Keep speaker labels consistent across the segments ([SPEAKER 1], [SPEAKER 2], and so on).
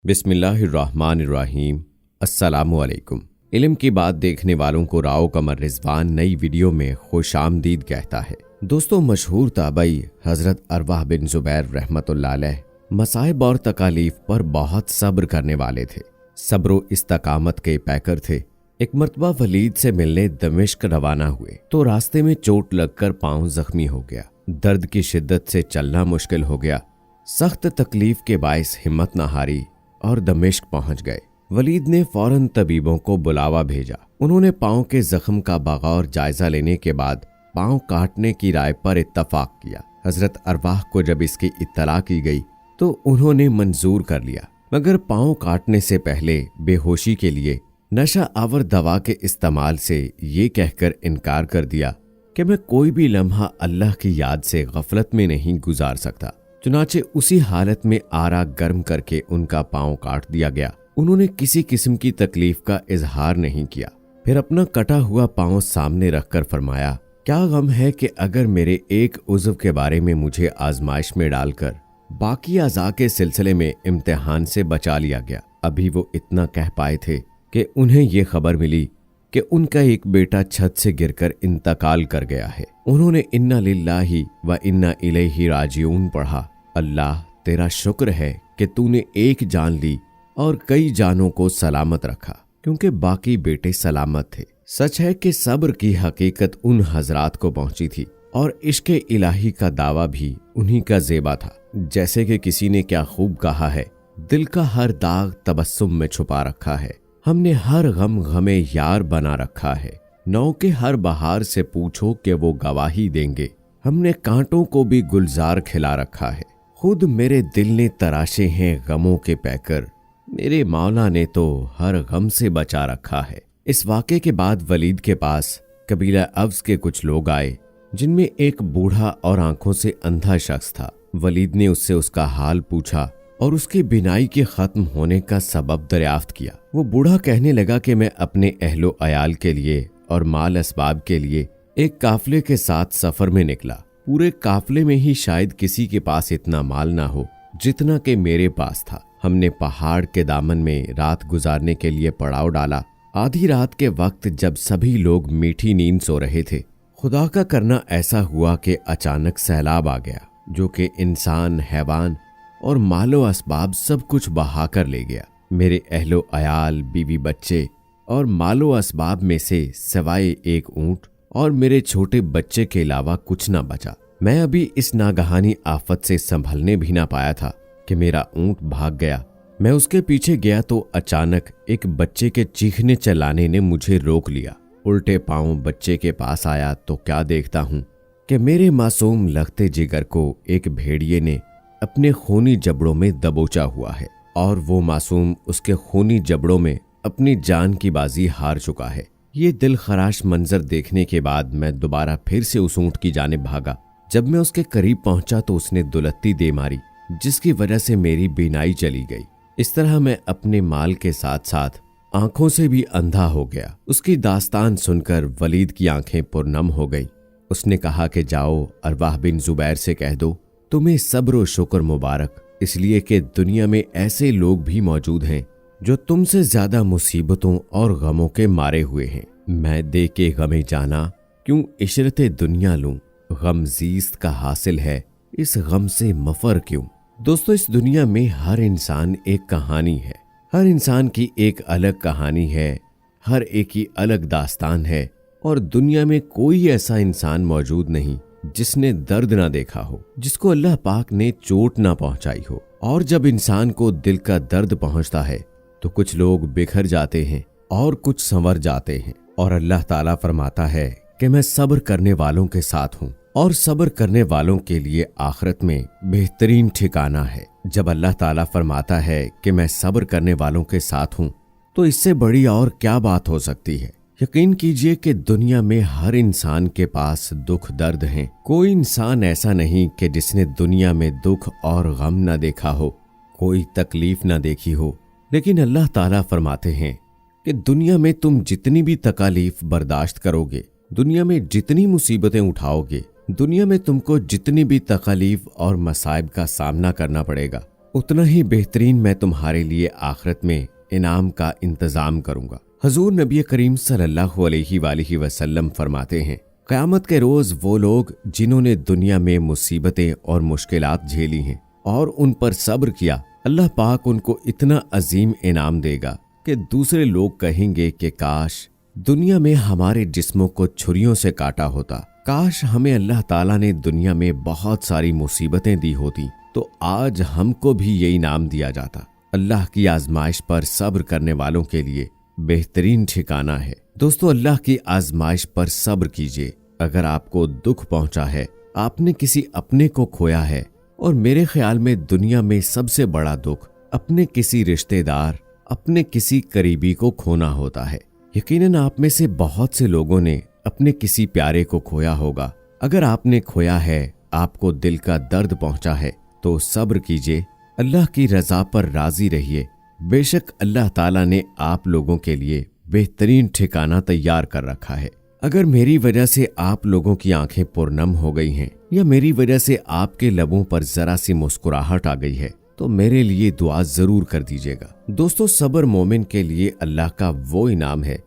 [SPEAKER 1] बिस्मिल्लाहिर्रहमानिर्रहीम। अस्सलामुअलैकुम। इल्म की बात देखने वालों को राव कमर रिजवान नई वीडियो में खुशामदीद कहता है। दोस्तों, मशहूर ताबई हजरत अरवाह बिन जुबैर रहमतुल्लाह अलैह मसाइब और तकालीफ पर बहुत सब्र करने वाले थे। सब्र इस्तकामत के पैकर थे। एक मर्तबा वलीद से मिलने दमिश्क रवाना हुए तो रास्ते में चोट लगकर पांव जख्मी हो गया। दर्द की शिद्दत से चलना मुश्किल हो गया। सख्त तकलीफ के बायस हिम्मत न हारी और दमिश्क पहुंच गए। वलीद ने फौरन तबीबों को बुलावा भेजा। उन्होंने पांव के जख्म का बगौर जायजा लेने के बाद पांव काटने की राय पर इत्तफाक किया। हजरत अरवाह को जब इसकी इत्तला की गई तो उन्होंने मंजूर कर लिया, मगर पांव काटने से पहले बेहोशी के लिए नशा आवर दवा के इस्तेमाल से ये कहकर इनकार कर दिया कि मैं कोई भी लम्हा अल्लाह की याद से गफलत में नहीं गुजार सकता। चुनाचे उसी हालत में आरा गर्म करके उनका पांव काट दिया गया। उन्होंने किसी किस्म की तकलीफ का इजहार नहीं किया। फिर अपना कटा हुआ पांव सामने रखकर फरमाया, क्या गम है कि अगर मेरे एक उज़्व के बारे में मुझे आजमाइश में डालकर बाकी अज़ा के सिलसिले में इम्तिहान से बचा लिया गया। अभी वो इतना कह पाए थे कि उन्हें ये खबर मिली कि उनका एक बेटा छत से गिरकर इंतकाल कर गया है। उन्होंने इन्ना लिल्लाही व इन्ना इलैहि राजिऊन पढ़ा। अल्लाह, तेरा शुक्र है कि तूने एक जान ली और कई जानों को सलामत रखा, क्योंकि बाकी बेटे सलामत थे। सच है कि सब्र की हकीकत उन हजरात को पहुंची थी और इश्क़ इलाही का दावा भी उन्हीं का ज़ेबा था। जैसे कि किसी ने क्या खूब कहा है, दिल का हर दाग तबस्सुम में छुपा रखा है। हमने हर गम गमे यार बना रखा है। नौ के हर बहार से पूछो कि वो गवाही देंगे। हमने कांटों को भी गुलजार खिला रखा है। खुद मेरे दिल ने तराशे हैं गमों के पैकर। मेरे मौला ने तो हर गम से बचा रखा है। इस वाक़े के बाद वलीद के पास कबीला अव्स के कुछ लोग आए, जिनमें एक बूढ़ा और आंखों से अंधा शख्स था। वलीद ने उससे उसका हाल पूछा और उसकी बिनाई के खत्म होने का सबब दरियाफ्त किया। वो बूढ़ा कहने लगा कि मैं अपने अहलो अयाल के लिए और माल असबाब के लिए एक काफले के साथ सफर में निकला। पूरे काफले में ही शायद किसी के पास इतना माल ना हो जितना कि मेरे पास था। हमने पहाड़ के दामन में रात गुजारने के लिए पड़ाव डाला। आधी रात के वक्त जब सभी लोग मीठी नींद सो रहे थे, खुदा का करना ऐसा हुआ कि अचानक सैलाब आ गया, जो कि इंसान, हैवान और मालो असबाब सब कुछ बहा कर ले गया। मेरे अहलो अयाल, बीवी बच्चे और मालो असबाब में से सिवाय एक ऊंट और मेरे छोटे बच्चे के अलावा कुछ ना बचा। मैं अभी इस नागहानी आफत से संभलने भी ना पाया था कि मेरा ऊंट भाग गया। मैं उसके पीछे गया तो अचानक एक बच्चे के चीखने चिल्लाने ने मुझे रोक लिया। उल्टे पांव बच्चे के पास आया तो क्या देखता हूँ कि मेरे मासूम लगते जिगर को एक भेड़िए ने अपने खूनी जबड़ों में दबोचा हुआ है और वो मासूम उसके खूनी जबड़ों में अपनी जान की बाजी हार चुका है। ये दिल खराश मंजर देखने के बाद मैं दोबारा फिर से उस ऊंट की जानिब भागा। जब मैं उसके करीब पहुंचा तो उसने दुलत्ती दे मारी, जिसकी वजह से मेरी बीनाई चली गई। इस तरह मैं अपने माल के साथ साथ आंखों से भी अंधा हो गया। उसकी दास्तान सुनकर वलीद की आंखें पुरनम हो गई। उसने कहा कि जाओ अरवाह बिन जुबैर से कह दो तुम्हें सब्र व शुक्र मुबारक, इसलिए कि दुनिया में ऐसे लोग भी मौजूद हैं जो तुमसे ज्यादा मुसीबतों और गमों के मारे हुए हैं। मैं दे के गमे जाना क्यों इशरते दुनिया लूं, गम जीस्त का हासिल है इस गम से मफर क्यों। दोस्तों, इस दुनिया में हर इंसान एक कहानी है। हर इंसान की एक अलग कहानी है, हर एक की अलग दास्तान है और दुनिया में कोई ऐसा इंसान मौजूद नहीं जिसने दर्द ना देखा हो, जिसको अल्लाह पाक ने चोट ना पहुंचाई हो। और जब इंसान को दिल का दर्द पहुंचता है तो कुछ लोग बिखर जाते हैं और कुछ संवर जाते हैं। और अल्लाह ताला फरमाता है कि मैं सब्र करने वालों के साथ हूँ और सब्र करने वालों के लिए आखिरत में बेहतरीन ठिकाना है। जब अल्लाह ताला फरमाता है कि मैं सब्र करने वालों के साथ हूँ, तो इससे बड़ी और क्या बात हो सकती है। यकीन कीजिए कि दुनिया में हर इंसान के पास दुख दर्द हैं। कोई इंसान ऐसा नहीं कि जिसने दुनिया में दुख और गम न देखा हो, कोई तकलीफ न देखी हो। लेकिन अल्लाह ताला फरमाते हैं कि दुनिया में तुम जितनी भी तकालीफ बर्दाश्त करोगे, दुनिया में जितनी मुसीबतें उठाओगे, दुनिया में तुमको जितनी भी तकलीफ और मसाइब का सामना करना पड़ेगा, उतना ही बेहतरीन मैं तुम्हारे लिए आखिरत में इनाम का इंतजाम करूंगा। हजूर नबी करीम सल्लल्लाहु अलैहि वसल्लम फरमाते हैं, क़यामत के रोज वो लोग जिन्होंने दुनिया में मुसीबतें और मुश्किलात झेली हैं और उन पर सब्र किया, अल्लाह पाक उनको इतना अजीम इनाम देगा कि दूसरे लोग कहेंगे कि काश दुनिया में हमारे जिस्मों को छुरियों से काटा होता, काश हमें अल्लाह ताला ने दुनिया में बहुत सारी मुसीबतें दी होती तो आज हमको भी ये इनाम दिया जाता। अल्लाह की आजमाइश पर सब्र करने वालों के लिए बेहतरीन ठिकाना है। दोस्तों, अल्लाह की आजमाइश पर सब्र कीजिए। अगर आपको दुख पहुंचा है, आपने किसी अपने को खोया है, और मेरे ख्याल में दुनिया में सबसे बड़ा दुख अपने किसी रिश्तेदार, अपने किसी करीबी को खोना होता है। यकीनन आप में से बहुत से लोगों ने अपने किसी प्यारे को खोया होगा। अगर आपने खोया है, आपको दिल का दर्द पहुंचा है, तो सब्र कीजिए, अल्लाह की रजा पर राजी रहिए। बेशक अल्लाह ताला ने आप लोगों के लिए बेहतरीन ठिकाना तैयार कर रखा है। अगर मेरी वजह से आप लोगों की आंखें पुरनम हो गई हैं या मेरी वजह से आपके लबों पर जरा सी मुस्कुराहट आ गई है तो मेरे लिए दुआ जरूर कर दीजिएगा। दोस्तों, सब्र मोमिन के लिए अल्लाह का वो इनाम है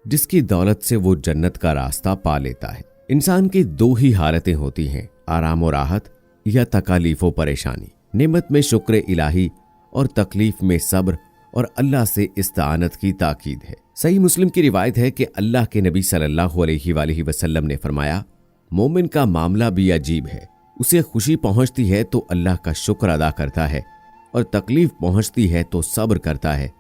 [SPEAKER 1] जिसकी दौलत से वो जन्नत का रास्ता पा लेता है। इंसान की दो ही हालतें होती हैं, आराम और राहत या तकालीफ और परेशानी। नेमत में शुक्र इलाही और तकलीफ में सब्र और अल्लाह से इस्ताअनत की ताकीद है। सही मुस्लिम की रिवायत है कि अल्लाह के नबी सल्लल्लाहु अलैहि वसल्लम ने फरमाया, मोमिन का मामला भी अजीब है। उसे खुशी पहुंचती है तो अल्लाह का शुक्र अदा करता है और तकलीफ पहुंचती है तो सब्र करता है।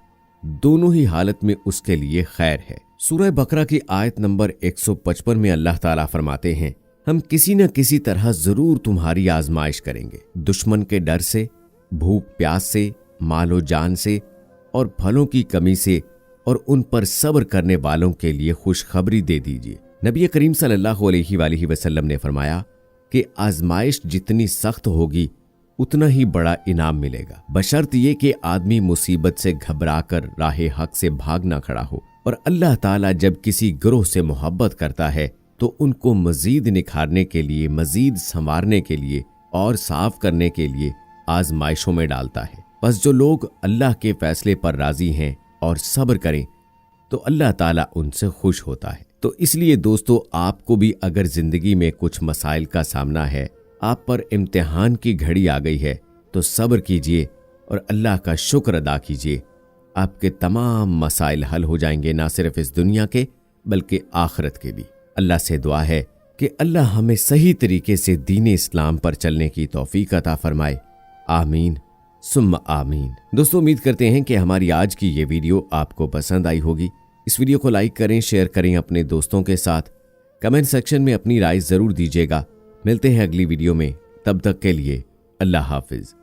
[SPEAKER 1] दोनों ही हालत में उसके लिए खैर है। सूरह बकरा की आयत नंबर 155 में अल्लाह ताला फरमाते हैं, हम किसी न किसी तरह जरूर तुम्हारी आजमाइश करेंगे। दुश्मन के डर से, भूख प्यास से, मालो जान से और फलों की कमी से, और उन पर सब्र करने वालों के लिए खुशखबरी दे दीजिए। नबी करीम सल्लल्लाहु अलैहि वसल्लम ने फरमाया कि आजमाइश जितनी सख्त होगी उतना ही बड़ा इनाम मिलेगा, बशर्त ये कि आदमी मुसीबत से घबराकर राहे हक से भाग ना खड़ा हो। और अल्लाह ताला जब किसी गिरोह से मोहब्बत करता है तो उनको मजीद निखारने के लिए, मजीद संवारने के लिए और साफ करने के लिए आजमाइशों में डालता है। बस जो लोग अल्लाह के फैसले पर राजी हैं और सब्र करें तो अल्लाह ताला उनसे खुश होता है। तो इसलिए दोस्तों, आपको भी अगर जिंदगी में कुछ मसाइल का सामना है, आप पर इम्तिहान की घड़ी आ गई है, तो सब्र कीजिए और अल्लाह का शुक्र अदा कीजिए। आपके तमाम मसाइल हल हो जाएंगे, ना सिर्फ इस दुनिया के बल्कि आखिरत के भी। अल्लाह से दुआ है कि अल्लाह हमें सही तरीके से दीन इस्लाम पर चलने की तौफीक अता फरमाए। आमीन सुम्मा आमीन। दोस्तों, उम्मीद करते हैं कि हमारी आज की ये वीडियो आपको पसंद आई होगी। इस वीडियो को लाइक करें, शेयर करें अपने दोस्तों के साथ। कमेंट सेक्शन में अपनी राय जरूर दीजिएगा। मिलते हैं अगली वीडियो में, तब तक के लिए अल्लाह हाफिज।